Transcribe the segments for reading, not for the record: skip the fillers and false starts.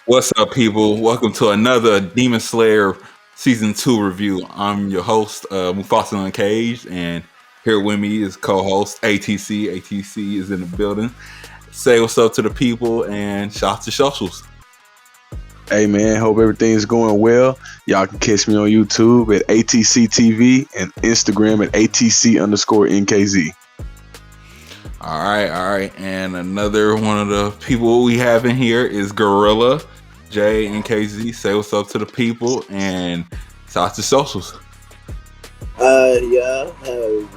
What's up, people? Welcome to another Demon Slayer Season 2 review. I'm your host, Mufasa Uncaged, and here with me is co-host ATC. ATC is in the building. Say what's up to the people and shout to socials. Hey man, hope everything's going well. Y'all can catch me on YouTube at ATC TV and Instagram at ATC_NKZ. All right. And another one of the people we have in here is Gorilla J and KZ. Say what's up to the people and shout to socials. Yeah,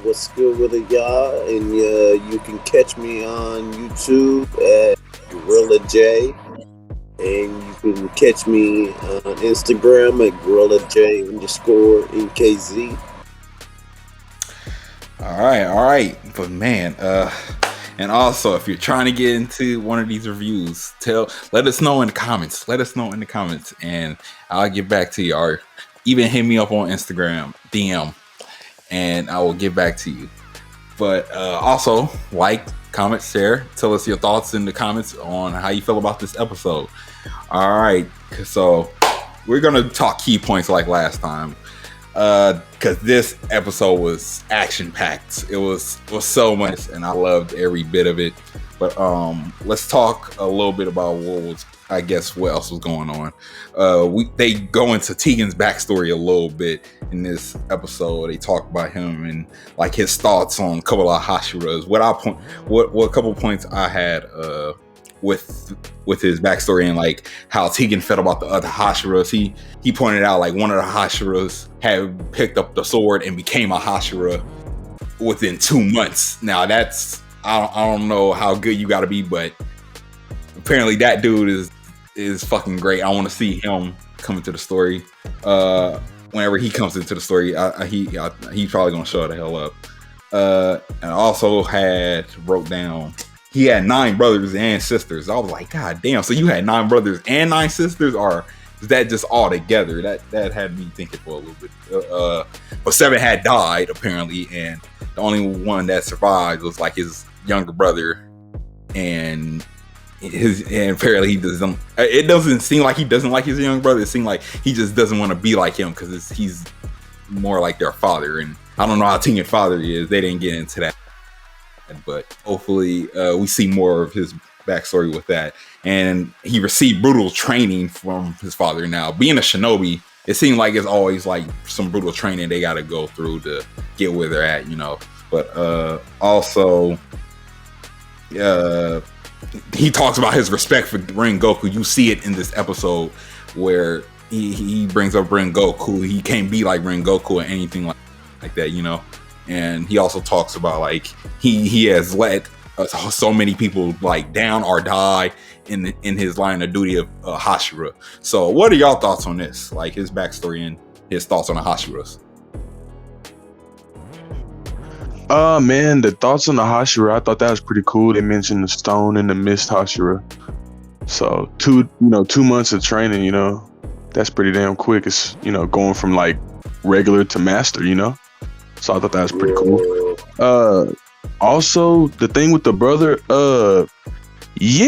what's good with it, y'all? And you can catch me on YouTube at Gorilla J, and you can catch me on Instagram at Gorilla J_NKZ. All right. But man, and also if you're trying to get into one of these reviews, let us know in the comments. And I'll get back to you. Or even hit me up on Instagram, DM, and I will get back to you. But also like, comment, share, tell us your thoughts in the comments on how you feel about this episode. All right, so we're gonna talk key points like last time. Because this episode was action packed. It was so much, and I loved every bit of it. But let's talk a little bit about what else was going on. They go into Tegan's backstory a little bit in this episode. They talk about him and like his thoughts on a couple of Hashiras. What couple points I had with his backstory and like how Tegan felt about the other Hashiras. He pointed out like one of the Hashiras had picked up the sword and became a Hashira within 2 months. Now that's I don't know how good you got to be, but apparently that dude is fucking great. I want to see him come into the story. Whenever he comes into the story, he's probably gonna show the hell up. And I also wrote down. He had 9 brothers and sisters. I was like, God damn. So you had 9 brothers and 9 sisters, or is that just all together? That had me thinking for a little bit. But 7 had died apparently, and the only one that survived was like his younger brother, and apparently he doesn't. It doesn't seem like he doesn't like his younger brother. It seems like he just doesn't want to be like him because he's more like their father. And I don't know how Tegan's father is. They didn't get into that. But hopefully we see more of his backstory with that. And he received brutal training from his father. Now, being a shinobi, it seems like it's always like some brutal training they got to go through to get where they're at, But also, he talks about his respect for Rengoku. You see it in this episode where he brings up Rengoku. He can't be like Rengoku or anything like that, And he also talks about like he has let so many people like down or die in his line of duty of Hashira. So what are y'all thoughts on this? Like his backstory and his thoughts on the Hashiras? Man, the thoughts on the Hashira, I thought that was pretty cool. They mentioned the stone and the mist Hashira. So 2 months of training, that's pretty damn quick. It's going from like regular to master, So I thought that was pretty cool. Also, the thing with the brother, he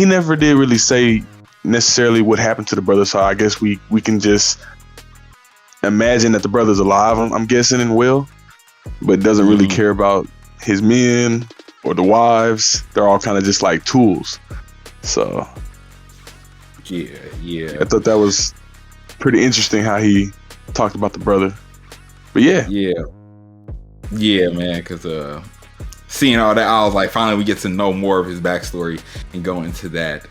never did really say necessarily what happened to the brother. So I guess we can just imagine that the brother's alive, I'm guessing, and well, but doesn't really care about his men or the wives. They're all kind of just like tools. So yeah. I thought that was pretty interesting how he talked about the brother. But yeah, man. Because seeing all that, I was like, finally, we get to know more of his backstory and go into that.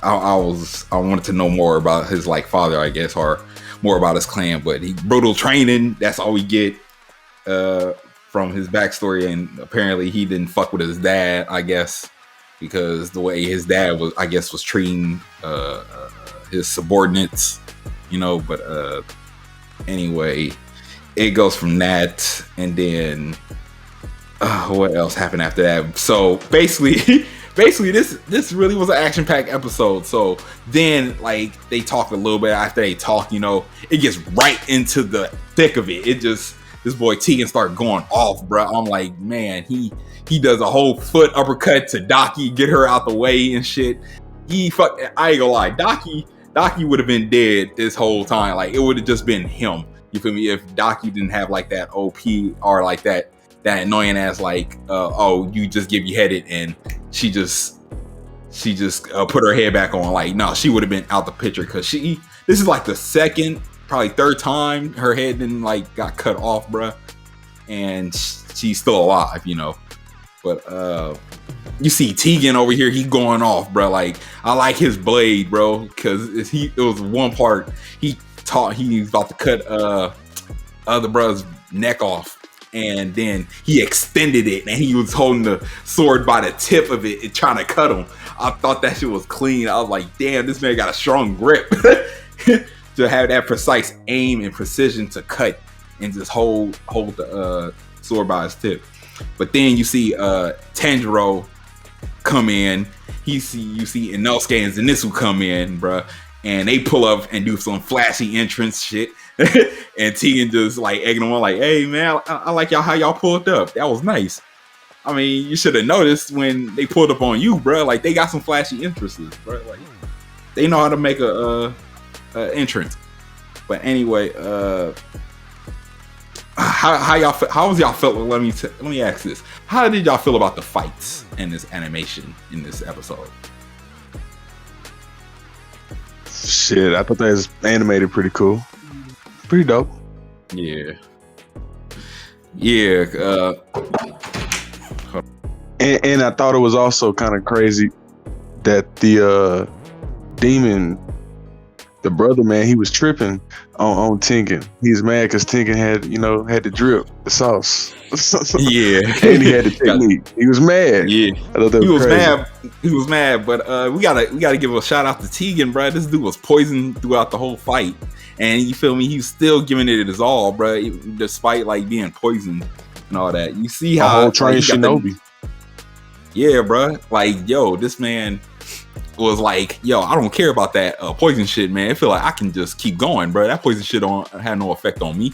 I wanted to know more about his like father, I guess, or more about his clan. But brutal training. That's all we get from his backstory, and apparently he didn't fuck with his dad, I guess, because the way his dad was treating his subordinates, But anyway. It goes from that, and then what else happened after that? So basically, this really was an action-packed episode. So then, like, they talk a little bit after they talk. It gets right into the thick of it. This boy Tegan start going off, bro. I'm like, man, he does a whole foot uppercut to Daki, get her out the way and shit. I ain't gonna lie, Daki would have been dead this whole time. Like it would have just been him. You feel me? If Daki didn't have like that OP or like that annoying ass like oh you just get beheaded and she just put her head back on. Like no, she would have been out the picture because this is like the second, probably third time her head then like got cut off, bruh, and she's still alive, you know. But you see Tegan over here, he going off, bro. Like I like his blade, bro, because it was one part he's about to cut other brother's neck off, and then he extended it, and he was holding the sword by the tip of it and trying to cut him. I thought that shit was clean. I was like, damn, this man got a strong grip to have that precise aim and precision to cut and just hold the sword by his tip. But then you see Tanjiro come in. You see Inosuke and Zenitsu come in, bruh, and they pull up and do some flashy entrance shit. And Tegan just like egging them on, like, "Hey man, I like y'all how y'all pulled up. That was nice. I mean, you should have noticed when they pulled up on you, bruh. Like they got some flashy entrances, bruh. Like they know how to make a entrance." But anyway, how was y'all felt? Let me ask this: how did y'all feel about the fights in this animation in this episode? Shit, I thought that was animated pretty cool, pretty dope. Yeah. And I thought it was also kind of crazy that the demon, the brother man, he was tripping on Tengen. He's mad because Tengen had to drip the sauce. Yeah. And he had the technique. He was mad. Yeah. I thought that he was crazy. mad. He was mad, but we gotta give a shout out to Tegan, bro. This dude was poisoned throughout the whole fight. And you feel me? He's still giving it his all, bro, despite like being poisoned and all that. You see how a whole trained shinobi. Yeah, bro. Like, yo, this man was like, yo, I don't care about that poison shit, man. I feel like I can just keep going, bro. That poison shit had no effect on me.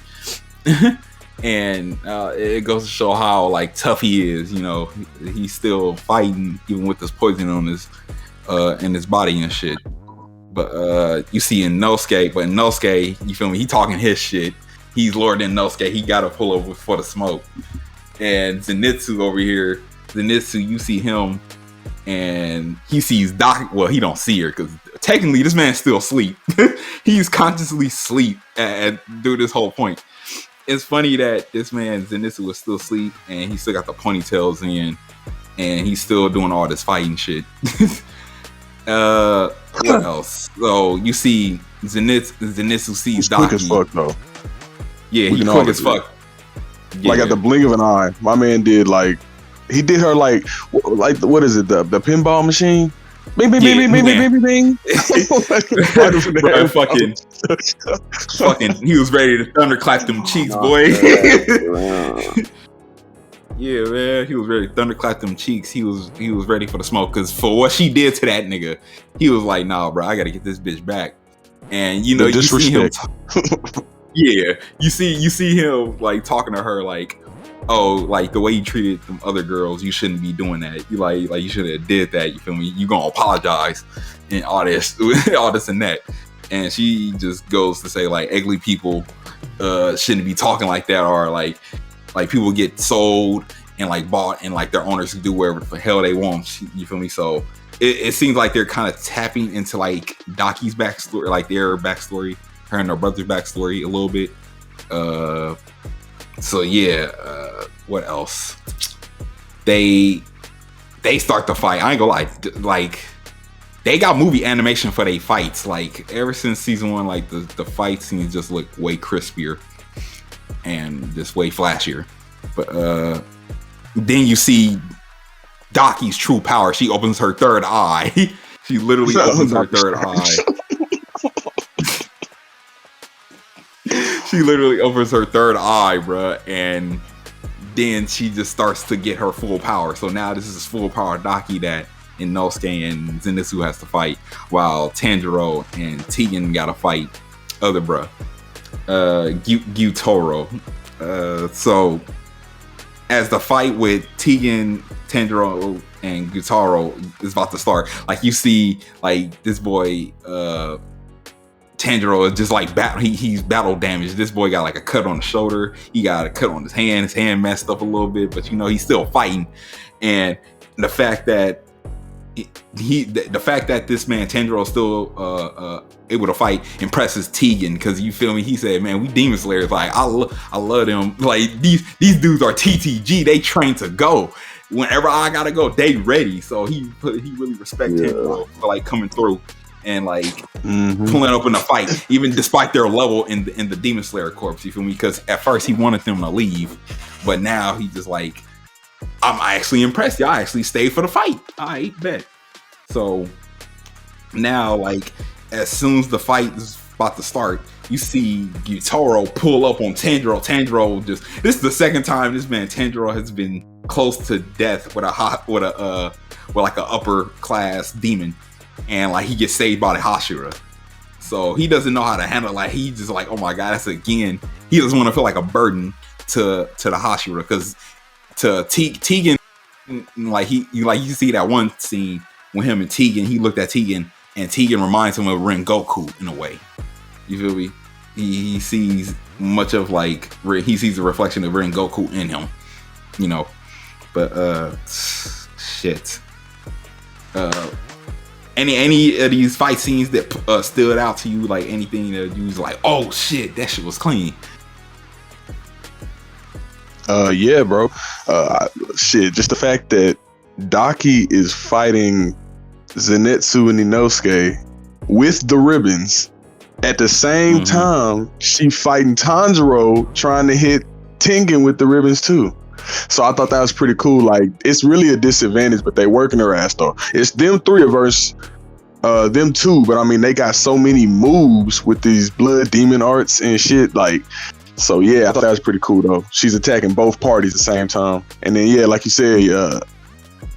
And it goes to show how like tough he is. You know, he's still fighting even with this poison on his in his body and shit. But you see Inosuke, you feel me? He talking his shit. He's Lord Inosuke. He got to pull over for the smoke. And Zenitsu over here, you see him, and he sees Doc. Well, he don't see her because technically this man's still asleep. He's consciously asleep through this whole point. It's funny that this man Zenitsu was still asleep, and he still got the ponytails in, and he's still doing all this fighting shit. What else? So you see Zenitsu sees Daki. Quick as fuck though. Yeah, he's quick as fuck. Yeah. Like at the blink of an eye, my man did like he did her like what is it, the pinball machine? Bing bing bing bing bing bing bing. Fucking he was ready to thunderclap them cheeks, boy. Yeah, man, he was ready to thunderclap them cheeks. He was ready for the smoke because for what she did to that nigga, he was like, nah, bro, I gotta get this bitch back. And you know, you see him. Yeah, you see him like talking to her like, oh, like the way you treated them other girls, you shouldn't be doing that. You like you should have did that. You feel me? You gonna apologize and all this and that. And she just goes to say like ugly people shouldn't be talking like that, or like people get sold and like bought and like their owners do whatever the hell they want. You feel me? So it seems like they're kind of tapping into like Daki's backstory, like their backstory, her and her brother's backstory a little bit. So yeah, what else? They start the fight. I ain't gonna lie, like they got movie animation for their fights. Like ever since season 1, like the fight scenes just look way crispier and just way flashier. But then you see Daki's true power. She opens her third eye. She literally opens her third eye. She literally opens her third eye, bruh, and then she just starts to get her full power. So now this is full power Daki that Inosuke and Zenitsu has to fight, while Tanjiro and Tegan gotta fight other bruh, Gyutaro. So as the fight with Tegan, Tanjiro, and Gyutaro is about to start, like you see like this boy Tanjiro is just like he's battle damaged. This boy got like a cut on the shoulder, he got a cut on his hand messed up a little bit, but you know he's still fighting. And the fact that the fact that this man Tanjiro is still able to fight impresses Tegan, because you feel me, he said, man, we Demon Slayers, like I love them, like these dudes are TTG, they train to go. Whenever I gotta go, they ready. So he really respects Tanjiro for like coming through and like pulling up in the fight, even despite their level in the Demon Slayer Corps, you feel me? Because at first he wanted them to leave, but now he just like, I'm actually impressed. Y'all actually stayed for the fight. I bet. So now, like, as soon as the fight is about to start, you see Gyutaro pull up on Tanjiro. Tanjiro this is the second time this man Tanjiro has been close to death with like an upper class demon, and like he gets saved by the Hashira. So he doesn't know how to handle it. Like he just like, oh my god, that's again. He doesn't want to feel like a burden to the Hashira, because to Tegan, like you see that one scene with him and Tegan, he looked at Tegan and Tegan reminds him of Rengoku in a way. You feel me? He sees much of like, he sees a reflection of Rengoku in him, you know. But shit. Any of these fight scenes that stood out to you, like anything that you was like, oh shit, that shit was clean? Yeah, bro. Shit, just the fact that Daki is fighting Zenitsu and Inosuke with the ribbons at the same time she fighting Tanjiro trying to hit Tengen with the ribbons too. So I thought that was pretty cool. Like, it's really a disadvantage, but they working their ass off. It's them three versus them two, but I mean they got so many moves with these blood demon arts and shit. Like, so yeah, I thought that was pretty cool though. She's attacking both parties at the same time. And then yeah, like you said,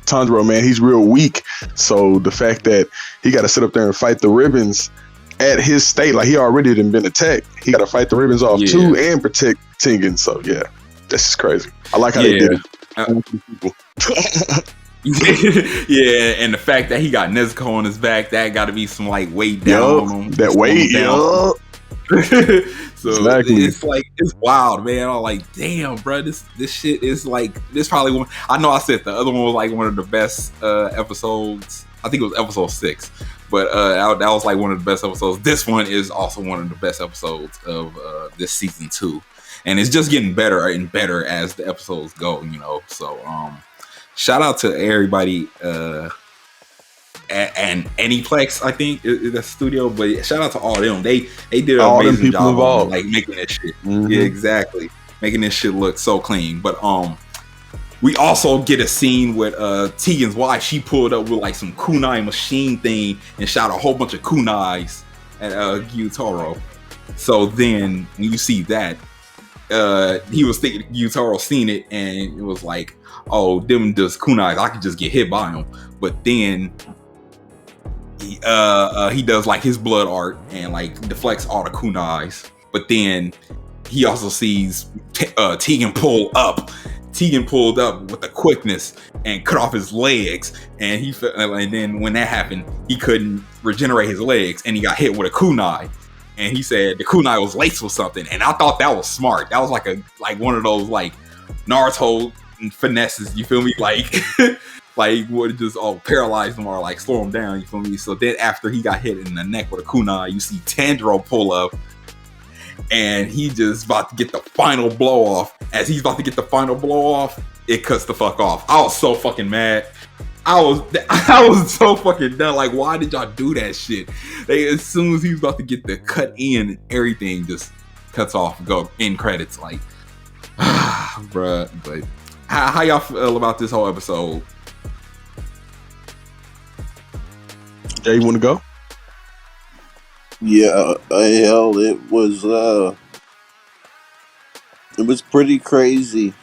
Tanjiro, man, he's real weak. So the fact that he got to sit up there and fight the ribbons at his state, like he already done been attacked, he got to fight the ribbons off too and protect Tengen. So yeah, that's just crazy. I like how they did it. Yeah, and the fact that he got Nezuko on his back, that got to be some like weight down on him. That weight, So exactly. It's wild, man. I'm like, damn, bro, this shit is like, this probably one. I know I said the other one was like one of the best episodes. I think it was episode 6, but that was like one of the best episodes. This one is also one of the best episodes of this season 2, and it's just getting better and better as the episodes go, you know. So shout out to everybody and Aniplex, I think is the studio, but shout out to all them. They did an amazing job involved, like making this shit. Yeah, exactly, making this shit look so clean. But we also get a scene with Tegan's wife. She pulled up with like some kunai machine thing and shot a whole bunch of kunais at Gyutaro. So then when you see that, he was thinking Gyutaro seen it and it was like, oh, them does kunais, I could just get hit by him. But then he does like his blood art and like deflects all the kunais. But then he also sees Tegan pull up. Tegan pulled up with the quickness and cut off his legs, and and then when that happened, he couldn't regenerate his legs, and he got hit with a kunai. And he said the kunai was laced with something, and I thought that was smart. That was like one of those like Naruto finesses. You feel me? Like like would just paralyze him or like slow him down. You feel me? So then after he got hit in the neck with a kunai, you see Tanjiro pull up. And he just about to get the final blow off. As he's about to get the final blow off, it cuts the fuck off. I was so fucking mad. I was so fucking done. Like, why did y'all do that shit? As soon as he's about to get the cut in, everything just cuts off. Go in credits. Like, bruh. But how y'all feel about this whole episode? Jay, you want to go? Yeah, hell, it was pretty crazy.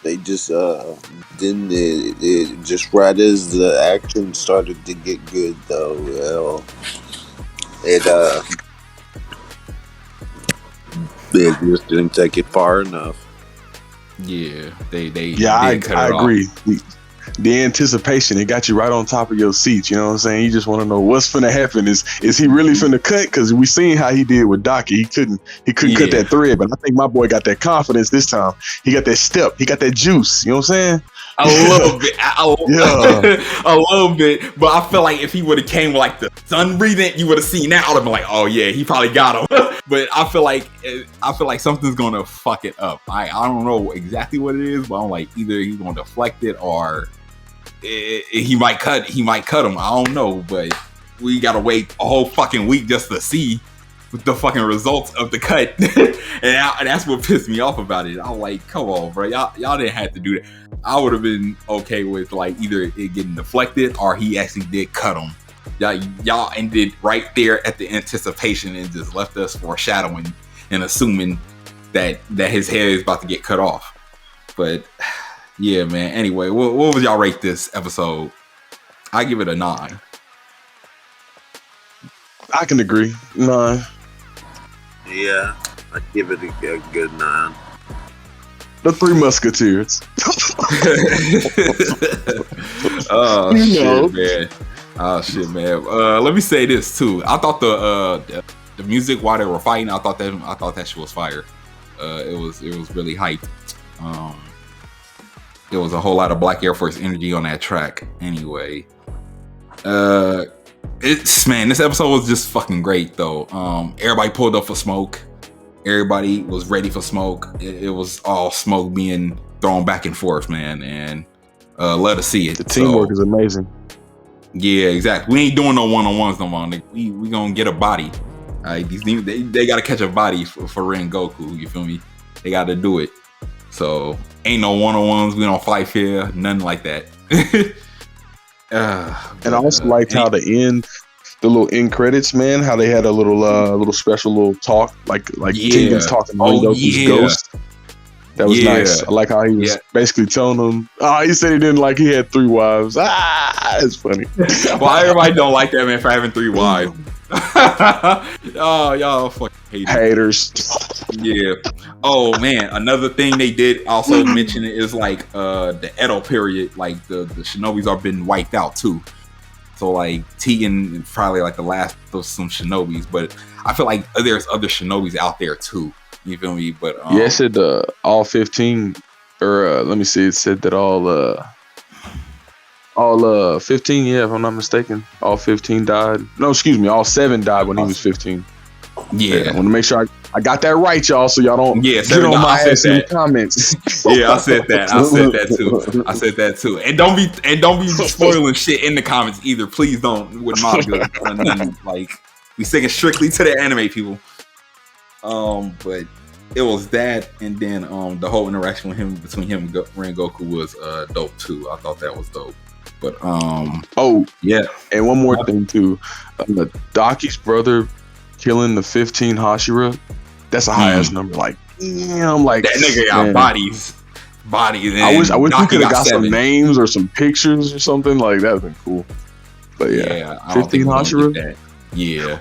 They just didn't it just right as the action started to get good though. It just didn't take it far enough. Yeah, they Yeah, did cut I it off. agree. The anticipation, it got you right on top of your seat. You know what I'm saying? You just want to know what's finna happen. Is he really finna cut? Because we seen how he did with Docky. He couldn't cut that thread, but I think my boy got that confidence this time. He got that step. He got that juice. You know what I'm saying? A little bit, Yeah. a little bit. But I feel like if he would have came with like the sun breathing, you would have seen that. I would have been like, oh yeah, he probably got him. But I feel like something's gonna fuck it up. I don't know exactly what it is, but I'm like either he's gonna deflect it or he might cut him. I don't know, but we gotta wait a whole fucking week just to see the fucking results of the cut. And that's what pissed me off about it. I'm like, come on, bro, y'all didn't have to do that. I would have been okay with like either it getting deflected or he actually did cut him. Y'all ended right there at the anticipation and just left us foreshadowing and assuming that his head is about to get cut off. But yeah, man. Anyway, what would y'all rate this episode? I give it a 9. I can agree. 9. Yeah, I'd give it a good 9. The Three Musketeers. Oh shit, man. Oh shit, man. Let me say this too. I thought the music while they were fighting, I thought that shit was fire. It was really hyped. There was a whole lot of Black Air Force energy on that track. Anyway, this episode was just fucking great though. Everybody pulled up for smoke. Everybody was ready for smoke. It was all smoke being thrown back and forth, man, and let us see it. The teamwork is amazing. Yeah, exactly. We ain't doing no one-on-ones no more. We gonna get a body. These they gotta catch a body for Rengoku. You feel me? They gotta do it. So ain't no one-on-ones. We don't fight fair. Nothing like that. And I also liked how the little end credits, man, how they had a little special little talk, like Tengen's talking to Rengoku's ghost. That was nice. I like how he was basically telling them, he said he didn't like he had 3 wives. It's funny. Why everybody don't like that man for having 3 wives? Oh, y'all fucking haters. Yeah. Oh man, another thing they did also mention is like the Edo period, like the shinobis are been wiped out too. So like Tegan probably like the last of some shinobis, but I feel like there's other shinobis out there too. You feel me? But yeah, it said all 15, or let me see, it said that all 15. Yeah, if I'm not mistaken, all 15 died. No, excuse me, all 7 died when he was 15. Yeah, I want to make sure I got that right, y'all, so y'all don't get on my ass in the comments. Yeah, I said that. I said that too. And don't be spoiling shit in the comments either. Please don't with manga. Like we sticking strictly to the anime, people. But it was that, and then the whole interaction between him and Rengoku was dope too. I thought that was dope. But yeah, and one more thing too, Daki's brother killing the 15 Hashira. That's a high ass number. Like, damn, like that nigga got bodies. I wish we could have got some names or some pictures or something. Like that would have been cool. But yeah 15 Hashira. Yeah.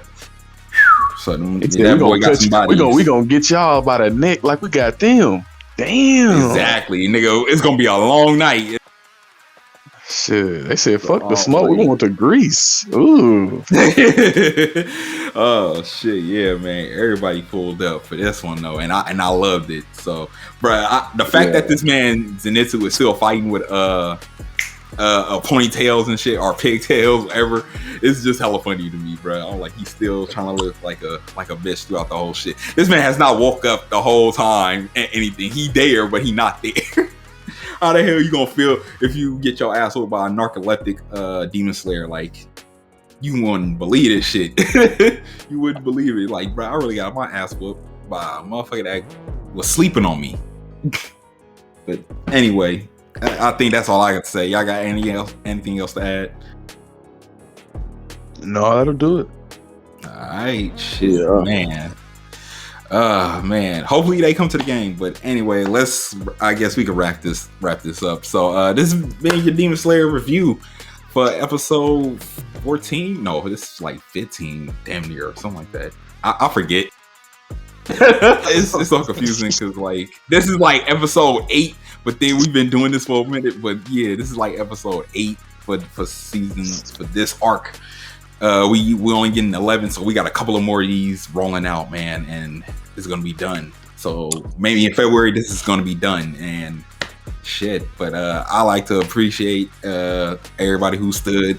So that boy got some bodies. We gonna get y'all by the neck like we got them. Damn. Exactly, nigga. It's gonna be a long night. Shit, they said fuck the smoke. We want the grease. Ooh. Oh shit, yeah, man. Everybody pulled up for this one though, and I loved it. So, bruh, the fact that this man Zenitsu is still fighting with ponytails and shit or pigtails, whatever, it's just hella funny to me, bro. I'm like, he's still trying to live like a bitch throughout the whole shit. This man has not woke up the whole time and anything. He there, but he not there. How the hell you gonna feel if you get your ass whooped by a narcoleptic demon slayer? Like, you wouldn't believe this shit. You wouldn't believe it. Like, bro, I really got my ass whooped by a motherfucker that was sleeping on me. But anyway, I think that's all I got to say. Y'all got anything else to add? No, that'll do it. All right, shit, man. Hopefully they come to the game. But anyway, I guess we can wrap this up. So this has been your Demon Slayer review for episode 14. No, this is like 15, damn near, or something like that. I forget. It's so confusing because like this is like episode 8, but then we've been doing this for a minute. But yeah, this is like episode 8 for season for this arc. We only getting 11, so we got a couple of more of these rolling out, man, and it's gonna be done. So maybe in February this is gonna be done, and shit. But I like to appreciate everybody who stood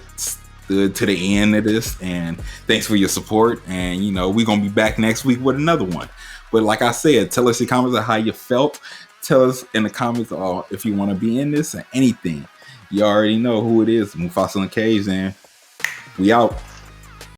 to the end of this, and thanks for your support. And you know, we're gonna be back next week with another one. But like I said, tell us your comments on how you felt. Tell us in the comments if you want to be in this or anything. You already know who it is, Mufasa Uncaged, and we out.